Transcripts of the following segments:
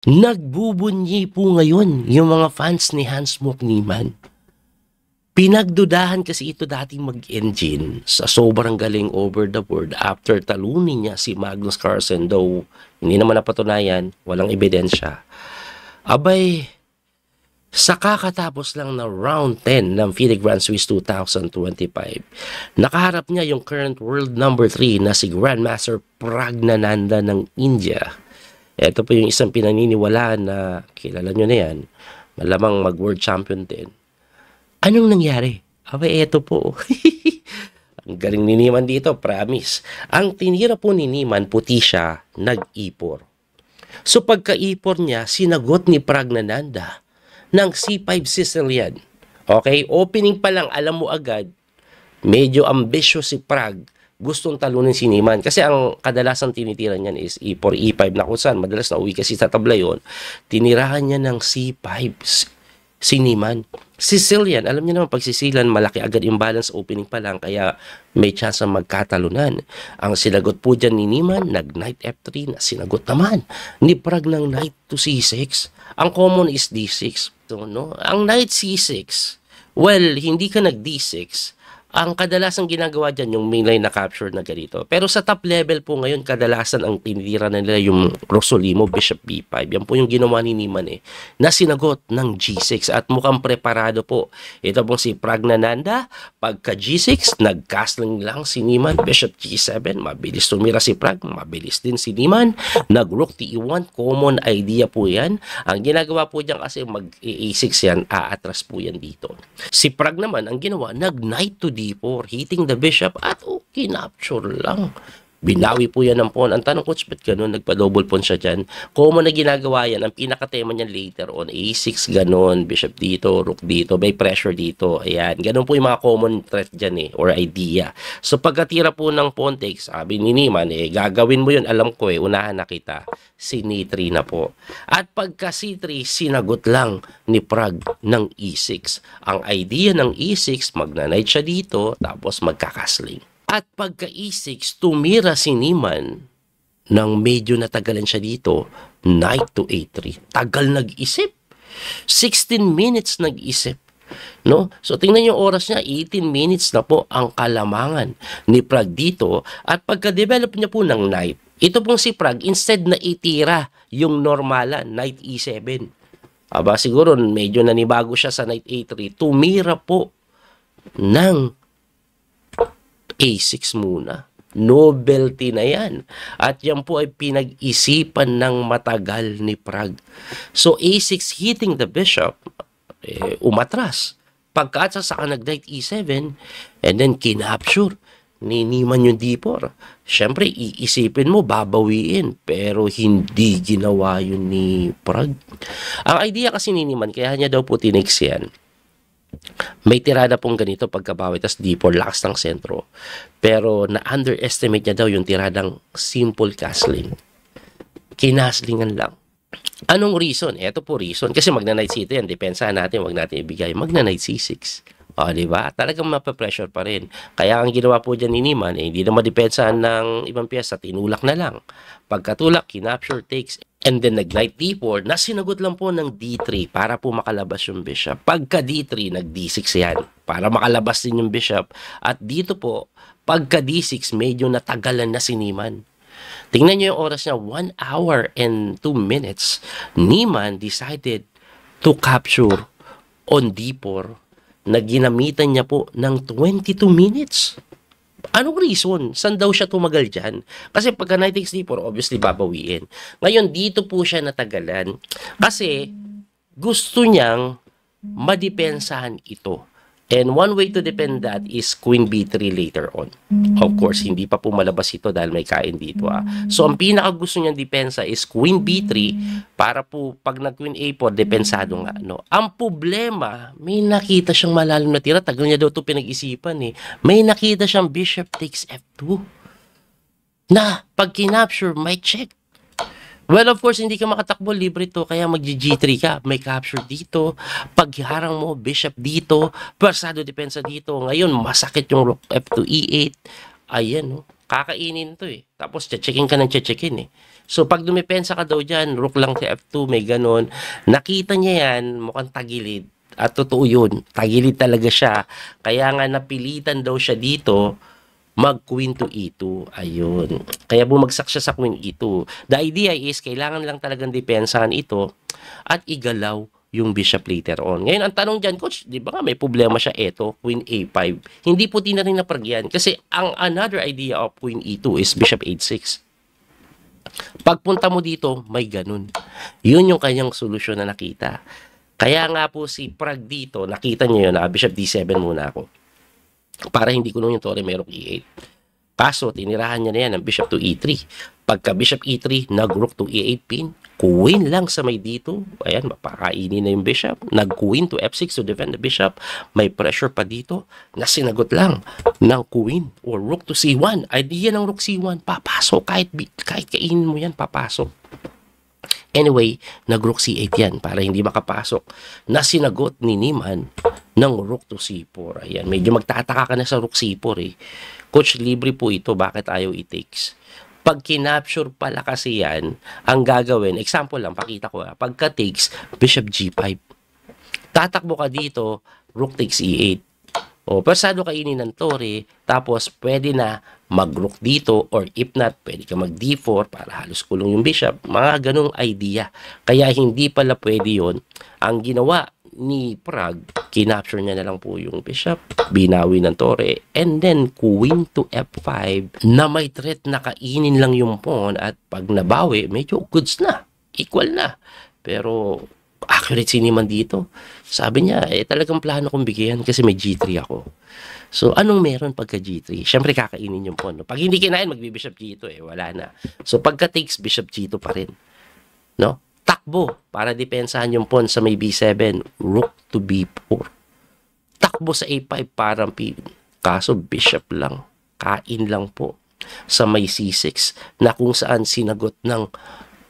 Nagbubunyi po ngayon yung mga fans ni Hans-Mok Niemann. Pinagdudahan kasi ito dating mag-engine sa sobrang galing over the board after talunin niya si Magnus Carlsen, though hindi naman napatunayan, walang ebidensya. Abay, sa kakatapos lang na round 10 ng FIDE Grand Swiss 2025, nakaharap niya yung current world number 3 na si Grandmaster Praggnanandhaa ng India. Ito po yung isang pinaniniwalaan na kilala nyo na yan, malamang mag-world champion din. Anong nangyari? Abay, eto po. Ang galing ni Niemann dito, promise. Ang tinira po ni Niemann, puti siya, nag-ipor. So pagka-ipor niya, sinagot ni Praggnanandhaa ng C5 Sicilian. Okay, opening pa lang, alam mo agad, medyo ambitious si Prag. Gustong talunin si Niemann. Kasi ang kadalasan tinitira niyan is E4, E5 na kung saan. Madalas na uwi kasi sa tabla yun. Tinirahan niya ng C5 si Niemann. Sicilian, alam niyo naman pag Sicilian, malaki agad imbalance opening pa lang. Kaya may chance na magkatalunan. Ang sinagot po dyan ni Niemann, nag-knight F3 na sinagot naman ni Prag ng knight to C6. Ang common is D6. So, no? Ang knight C6, well, hindi ka nag-D6. Ang kadalasan ginagawa dyan yung mainline na capture na ganito. Pero sa top level po ngayon, kadalasan ang tinitira na nila yung Rosolimo, Bishop B5. Yan po yung ginawa ni Niemann na sinagot ng G6 at mukhang preparado po. Ito pong si Praggnanandhaa, pagka G6, nag-castling lang si Niemann, Bishop G7, mabilis tumira si Prag, mabilis din si Niemann, nag-rook T1, common idea po yan. Ang ginagawa po dyan kasi mag-A6 yan, aatras po yan dito. Si Prag naman, ang ginawa, nag-knight to D4, hitting the bishop at kinapture lang. Binawi po yan ng pawn. Ang tanong, coach, ba't ganun? Nagpa-double pawn siya dyan. Common na ginagawa yan. Ang pinakatema niyan later on, A6, ganun. Bishop dito, rook dito, may pressure dito. Ayan. Ganun po yung mga common threat dyan or idea. So, pagkatira po ng pawn takes, sabi ni Niemann, gagawin mo yun. Alam ko unahan na kita. C3 na po. At pagka C3, sinagot lang ni Prag ng E6. Ang idea ng E6, magna-knight siya dito, tapos magkakasling. At pagka E6, tumira si Niemann nang medyo natagalan siya dito, knight to A3. Tagal nag-isip. 16 minutes nag-isip. No? So tingnan yung oras niya, 18 minutes na po ang kalamangan ni Prag dito. At pagka-develop niya po ng knight, ito pong si Prag, instead na itira yung normalan, knight E7. Aba, siguro medyo nanibago siya sa knight A3. Tumira po ng A6 muna. Novelty na yan. At yan po ay pinag-isipan ng matagal ni Prag. So A6 hitting the bishop, umatras. Pagkatsa sa nag-knight E7, and then kinapture ni Niemann yung D4. Siyempre, iisipin mo, babawiin. Pero hindi ginawa yun ni Prag. Ang idea kasi ni Niemann, kaya niya daw po tinix yan. May tirada pong ganito pagkabawi, tas D4, lakas ng sentro. Pero na-underestimate niya daw yung tiradang simple castling. Kinaslingan lang. Anong reason? Ito po reason. Kasi magna-knight C2 yan. Depensahan natin, wag natin ibigay. Magna-knight C6. O, diba? Talagang mapapressure pa rin. Kaya ang ginawa po dyan ni Niemann, hindi na madepensahan ng ibang piyesa. Tinulak na lang. Pagkatulak, kinapture, takes, and then nag-knight D4 na sinagot lang po ng D3 para po makalabas yung bishop. Pagka D3, nag-D6 yan para makalabas din yung bishop. At dito po, pagka D6, medyo natagalan na si Niemann. Tingnan nyo yung oras niya, 1 hour and 2 minutes. Niemann decided to capture on D4 na ginamitan niya po ng 22 minutes. Anong reason? Saan daw siya tumagal dyan? Kasi pagka knight takes D4, obviously babawiin. Ngayon, dito po siya natagalan kasi gusto niyang madepensahan ito. And one way to defend that is Queen B3 later on. Of course, hindi pa po malabas ito dahil may kain dito. So, ang pinaka gusto niyang depensa is Queen B3 para po pag nag-Queen A4, depensado nga. No? Ang problema, may nakita siyang malalim na tira. Tagal niya daw ito pinag-isipan May nakita siyang Bishop takes F2. Na, pag kinapture, may check. Well, of course, hindi ka makatakbo, libre to, kaya mag-G3 ka. May capture dito, pagharang mo, bishop dito, persado depensa dito. Ngayon, masakit yung rook F2, E8. Ayan, no? Kakainin to Tapos, checking ka ng checkin So, pag dumepensa ka daw dyan, rook lang si F2, may ganon. Nakita niya yan, mukhang tagilid. At totoo yun, tagilid talaga siya. Kaya nga napilitan daw siya dito, mag-queen to E2. Ayun. Kaya bumagsak siya sa queen E2. The idea is, kailangan lang talagang depensahan ito at igalaw yung bishop later on. Ngayon, ang tanong dyan, coach, di ba nga may problema siya, eto, queen A5. Hindi puti na rin na paragyan. Kasi ang another idea of queen E2 is bishop H6. Pagpunta mo dito, may ganun. Yun yung kanyang solusyon na nakita. Kaya nga po si Prag dito, nakita niyo yun, bishop D7 muna ako. Para hindi kulong yung tore, merong E8. Kaso, tinirahan niya na yan ng bishop to E3. Pagka bishop E3, nag-rook to E8 pin, queen lang sa may dito. Ayan, mapakainin na yung bishop. Nag-queen to F6 to defend the bishop. May pressure pa dito na sinagot lang ng queen or rook to C1. Idea ng rook C1, papasok. Kahit kainin mo yan, papasok. Anyway, nag-rook C8 yan para hindi makapasok. Na sinagot ni Niemann ng rook to C4. Ayan, medyo magtataka ka na sa rook C4 eh. Coach, libre po ito. Bakit ayaw i-takes? Pag kinapture pala kasi yan, ang gagawin, example lang, pakita ko pagka takes, bishop G5. Tatakbo ka dito, rook takes E8. O, persado kainin ng tore, tapos pwede na mag-rook dito, or if not, pwede ka mag-D4 para halos kulong yung bishop. Mga ganong idea. Kaya hindi pala pwede yon. Ang ginawa ni Prag, kinapture niya na lang po yung bishop, binawi ng tore, and then queen to F5 na may threat na kainin lang yung pawn, at pag nabawi, medyo goods na, equal na. Pero accurate si Niemann dito. Sabi niya, talagang plano kong bigyan kasi may G3 ako. So, anong meron pagka G3? Siyempre, kakainin yung pawn. No? Pag hindi kinain, magbi-bishop G2 wala na. So, pagka takes, bishop G2 pa rin. No? Takbo para depensahan yung pawn sa may B7, rook to B4. Takbo sa A5 para kaso bishop lang, kain lang po sa may C6 na kung saan sinagot ng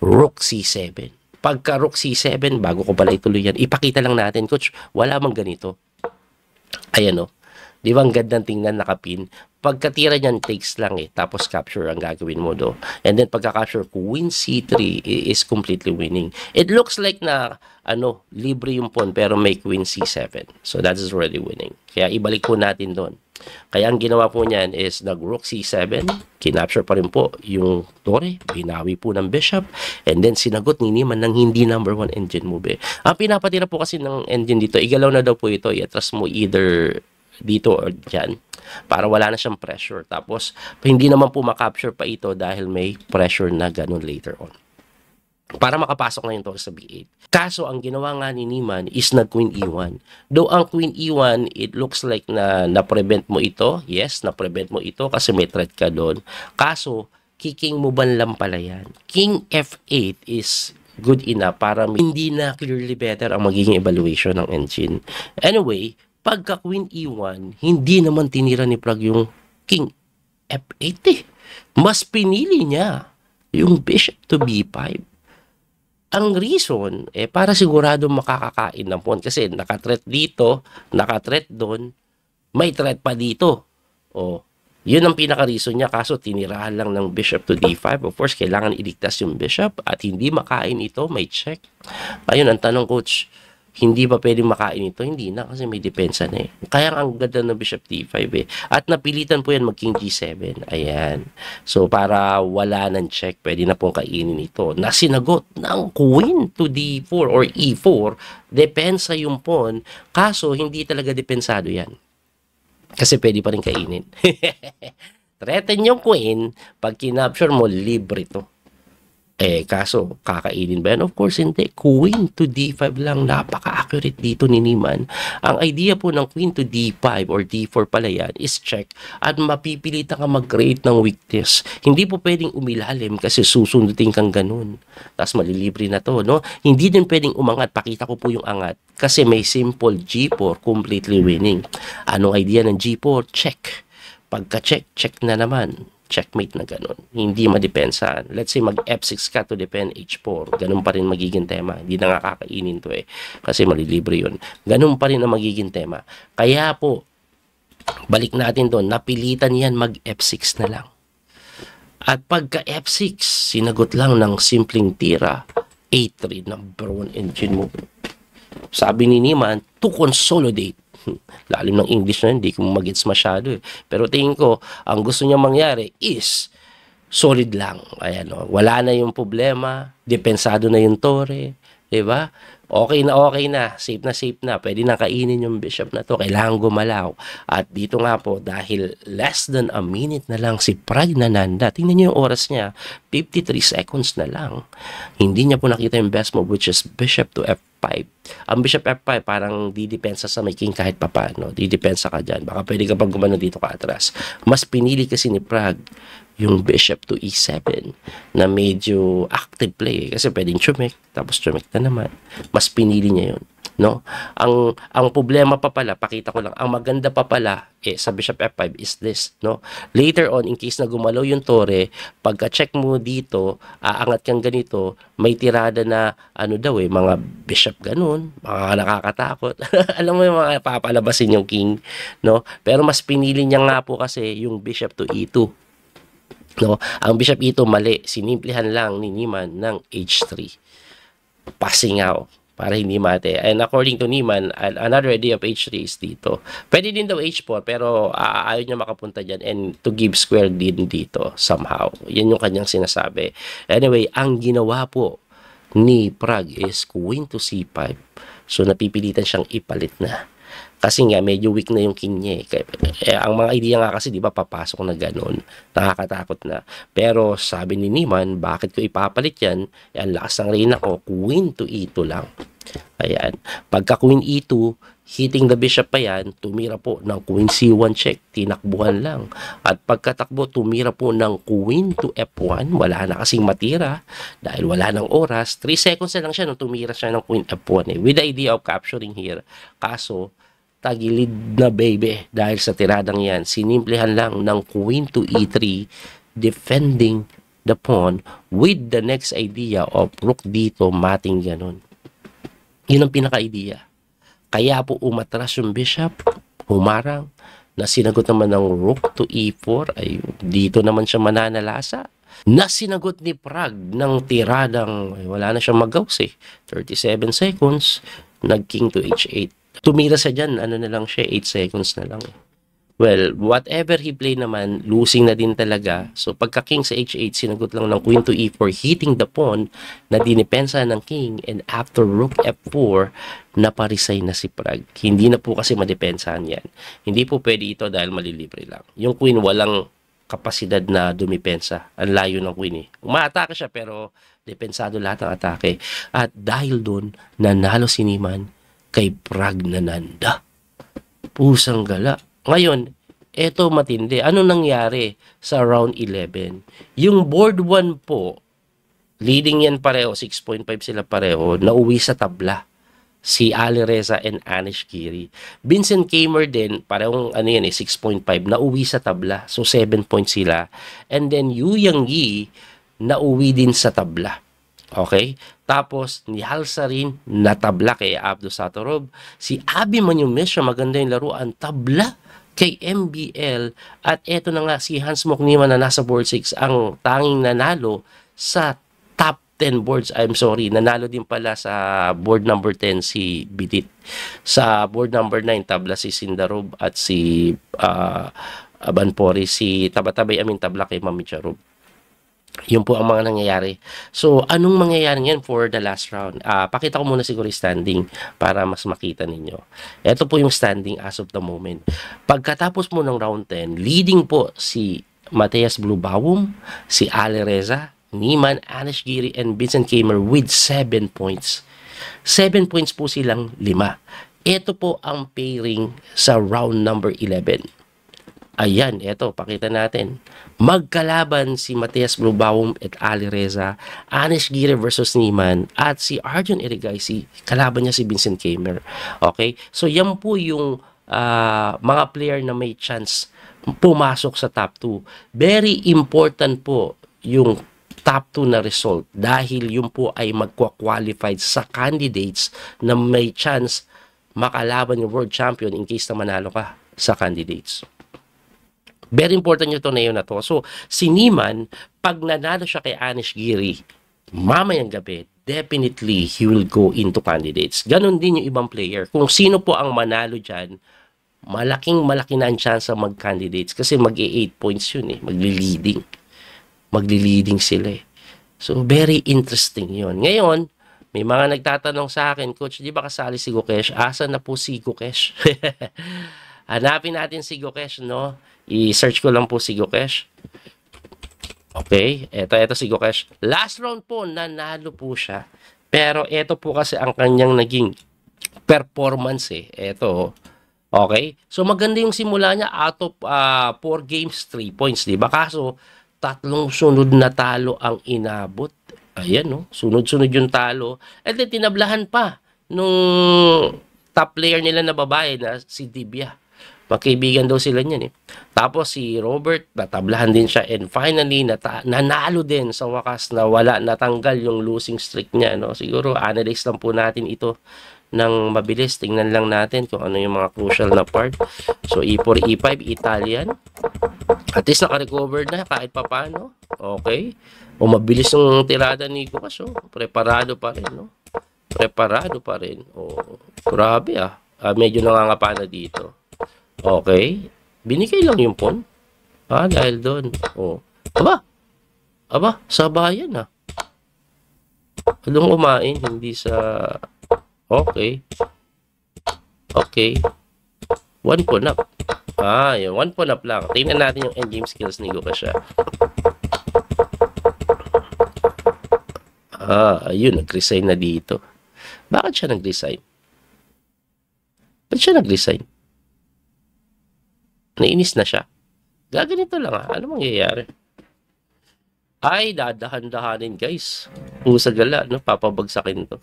rook C7. Pagka rook C7, bago ko pala ituloy yan, ipakita lang natin, coach, wala mang ganito. Ayan o. Di ba ang gandang tingnan nakapin? Pagkatira niyan, takes lang tapos capture ang gagawin mo do. And then pagka-capture, queen C3 is completely winning. It looks like na, libre yung pawn pero may queen C7. So that is already winning. Kaya ibalik po natin doon. Kaya ang ginawa po niyan is nag-rook C7, kinapture pa rin po yung tore, binawi po ng bishop, and then sinagot ni Niemann ng hindi number 1 engine move. Ang pinapatira po kasi ng engine dito, igalaw na daw po ito, i-atras mo either dito or dyan para wala na siyang pressure. Tapos hindi naman po makapture pa ito dahil may pressure na ganun later on para makapasok na yung tore sa B8. Kaso ang ginawa nga ni Niemann is nag-queen E1. Though ang queen E1, it looks like na-prevent mo ito. Yes, na-prevent mo ito kasi may threat ka doon. Kaso, kicking mo banlam pala yan. King F8 is good enough para hindi na clearly better ang magiging evaluation ng engine. Anyway, pagka queen E1, hindi naman tinira ni Prag yung king F8 Mas pinili niya yung bishop to B5. Ang reason, para sigurado makakakain ng pawn. Kasi naka-threat dito, naka-threat doon, may threat pa dito. O, yun ang pinaka-reason niya. Kaso tinirahan lang ng bishop to D5. Of course, kailangan iligtas yung bishop at hindi makain ito, may check. Ayun, ang tanong, coach, hindi ba pwedeng makain ito? Hindi na kasi may depensa na Kaya ang ganda ng bishop D5 At napilitan po yan mag-king G7. Ayan. So, para wala ng check, pwede na pong kainin ito. Nasinagot ng queen to D4 or E4. Depensa yung pawn. Kaso, hindi talaga depensado yan. Kasi pwede pa rin kainin. Threaten yung queen. Pag kinapture mo, libre to. Kaso, kakainin ba yan? Of course, hindi. Queen to D5 lang. Napaka-accurate dito ni Niemann. Ang idea po ng queen to D5 or D4 pala yan is check at mapipilitan ka mag-create ng weakness. Hindi po pwedeng umilalim kasi susundutin kang ganun. Tapos malilibre na to, no? Hindi din pwedeng umangat. Pakita ko po yung angat. Kasi may simple G4, completely winning. Anong idea ng G4? Check. Pagka-check, check na naman. Checkmate na ganun. Hindi madepensahan. Let's say mag F6 ka to defend H4. Ganun pa rin magiging tema. Hindi na nga kakainin to Kasi malilibre yun. Ganun pa rin ang magiging tema. Kaya po, balik natin doon. Napilitan yan mag F6 na lang. At pagka F6, sinagot lang ng simpleng tira, A3, number 1 engine move. Sabi ni Niemann, to consolidate. Lalim ng English na hindi ko magets masyado eh. Pero tingin ko, ang gusto niya mangyari is solid lang. Ayan, oh. Wala na yung problema, depensado na yung tore, 'di ba? Okay na, safe na, pwede na kainin yung bishop na to, kailangan gumalaw. At dito nga po, dahil less than a minute na lang si Pragnananda, tingnan niyo yung oras niya, 53 seconds na lang. Hindi niya po nakita yung best move, which is bishop to F5. Ang bishop F5, parang didepensa sa may king kahit papano, didepensa ka dyan. Baka pwede ka pag gumano dito ka atras. Mas pinili kasi ni Prag yung bishop to E7 na medyo active play kasi pwedeng chumek tapos chumek na naman, mas pinili niya yun, no? Ang problema pa pala, pakita ko lang, ang maganda pa pala sa bishop F5 is this, no? Later on, in case na gumalaw yung tore, pagka check mo dito, aangat kang ganito, may tirada na ano daw mga bishop ganun, mga nakakatakot. Alam mo yung mga papalabasin yung king, no? Pero mas pinili niya nga po kasi yung bishop to E2. No, ang bishop E2 mali, sinimplihan lang ni Niemann ng H3. Passing out para hindi mate. And according to Niemann, another idea of H3 is dito. Pwede din daw H4 pero ayaw niya makapunta dyan and to give square din dito somehow. Yan yung kanyang sinasabi. Anyway, ang ginawa po ni Prag is queen to C5. So napipilitan siyang ipalit na. Kasi nga, medyo weak na yung king niya ang mga idea nga kasi, di ba, papasok na ganun. Nakakatakot na. Pero sabi ni Niemann, bakit ko ipapalit yan? Yan, lakas ng reyna ko, queen to E2 lang. Ayan. Pagka queen E2, hitting the bishop pa yan, tumira po ng queen C1 check, tinakbuhan lang. At pagkatakbo, tumira po ng queen to F1, wala na kasing matira, dahil wala ng oras. 3 seconds na lang siya nung tumira siya ng queen F1 with the idea of capturing here. Kaso, tagilid na baby dahil sa tiradang yan, sinimplihan lang ng queen to E3, defending the pawn with the next idea of rook dito, mating ganun. Yun ang pinaka-idea. Kaya po umatras yung bishop, humarang, na sinagot naman ng rook to E4, ay dito naman siya mananalasa. Na sinagot ni Prag ng tiradang, wala na siyang magaws 37 seconds, nag-king to H8. Tumira sa dyan, ano na lang siya, 8 seconds na lang. Well, whatever he play naman, losing na din talaga. So, pagka king sa H8, sinagot lang ng queen to E4, hitting the pawn na dinipensa ng king, and after rook F4, naparisay na si Prag. Hindi na po kasi madepensahan yan. Hindi po pwede ito dahil malilibre lang. Yung queen, walang kapasidad na dumipensa. Ang layo ng queen Umaatake siya, pero depensado lahat ng atake. At dahil doon, nanalo si Niemann kay Pragnananda. Pusang gala. Ngayon, eto matindi. Ano nangyari sa round 11? Yung board 1 po, leading yan pareho, 6.5 sila pareho, nauwi sa tabla. Si Ali Reza and Anish Giri. Vincent Kamer din, parehong 6.5, nauwi sa tabla. So 7 points sila. And then Yu Yang Yi, nauwi din sa tabla. Okay? Tapos, ni Halsa rin, natabla kay Abdo Satorov. Si Abi Manyumesha, maganda yung laruan, tabla kay MBL. At eto na nga, si Hans Moknima na nasa board 6, ang tanging nanalo sa top 10 boards. I'm sorry, nanalo din pala sa board number 10 si Bidit. Sa board number 9, tabla si Sindarov at si Abanpori, si Tabatabay tabla kay Mami Charov. Yun po ang mga nangyayari. So, anong mangyayari ngayon for the last round? Pakita ko muna siguro yung standing para mas makita ninyo. Ito po yung standing as of the moment. Pagkatapos mo ng round 10, leading po si Matthias Blubaum, si Ali Reza, Niemann, Anish Giri, and Vincent Kamer with 7 points. 7 points po silang 5. Ito po ang pairing sa round number 11. Ayan, eto, pakita natin. Magkalaban si Matthias Blubaum at Ali Reza, Anish Giri versus Niemann, at si Arjun Erigaisi, kalaban niya si Vincent Kamer. Okay? So, yan po yung mga player na may chance pumasok sa top 2. Very important po yung top 2 na result dahil yun po ay magkwa-qualified sa candidates na may chance makalaban yung world champion in case na manalo ka sa candidates. Very important yung torneo na to. So, si Niemann, pag nanalo siya kay Anish Giri, mamayang gabi, definitely he will go into candidates. Ganon din yung ibang player. Kung sino po ang manalo dyan, malaki na ang chance mag-candidates kasi mag-8 points yun eh. Magli-leading. Magli-leading sila eh. So, very interesting yun. Ngayon, may mga nagtatanong sa akin, Coach, di ba kasali si Gukesh? Asa na po si Gukesh? Hanapin natin si Gukesh, no? I-search ko lang po si Gukesh. Okay, eto si Gukesh. Last round po, nanalo po siya. Pero eto po kasi ang kanyang naging performance eh. Eto, okay? So maganda yung simula niya out of 4 games, 3 points, di ba? Kaso, 3 sunod na talo ang inabot. Ayan, no? Sunod-sunod yung talo. And then, tinablahan pa nung top player nila na babae na si Dibia. Magkaibigan daw sila niyan eh. Tapos si Robert, natablahan din siya. And finally, nanalo din sa wakas na natanggal yung losing streak niya. No? Siguro, analyze lang po natin ito ng mabilis. Tingnan lang natin kung ano yung mga crucial na part. So, E4, E5, Italian. At least naka-recover na kahit papano. Okay. O mabilis yung tirada ni Gukesh. Oh. Preparado pa rin. No? Preparado pa rin. Oh, grabe ah. Medyo nangangapa na dito. Okay. Binigay lang yung pawn. Dahil doon. Oh. Aba, sa bayan ah. Anong kumain? Hindi sa... Okay. Okay. 1 pawn up. Yun. 1 pawn up lang. Tingnan natin yung endgame skills ni Gukesh. Ayun. Nag-resign na dito. Bakit siya nag-resign? Ba't siya nag-resign? Nainis na siya. Gaganito lang Ano mangyayari? Ay, dadahan-dahanin guys. Pusa gala, no? Papabagsakin to.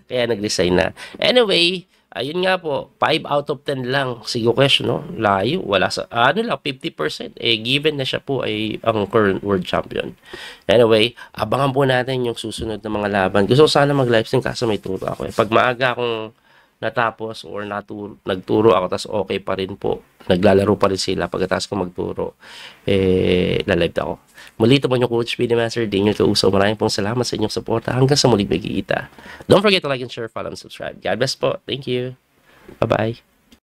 Kaya nag-resign na. Anyway, ayun nga po, 5 out of 10 lang si Gukesh, no? Layo, wala sa, 50%. Given na siya po ay ang current world champion. Anyway, abangan po natin yung susunod na mga laban. Gusto ko sana mag-livestream kaso may turo ako. Pag maaga akong natapos or nagturo ako, tas okay pa rin po. Naglalaro pa rin sila pagkatapos ko magturo. Lalive ako. Muli ito po yung Coach PD Master Daniel Kauso. Maraming pong salamat sa inyong suporta. Hanggang sa muling magkikita. Don't forget to like and share, follow and subscribe. God bless po. Thank you. Bye-bye.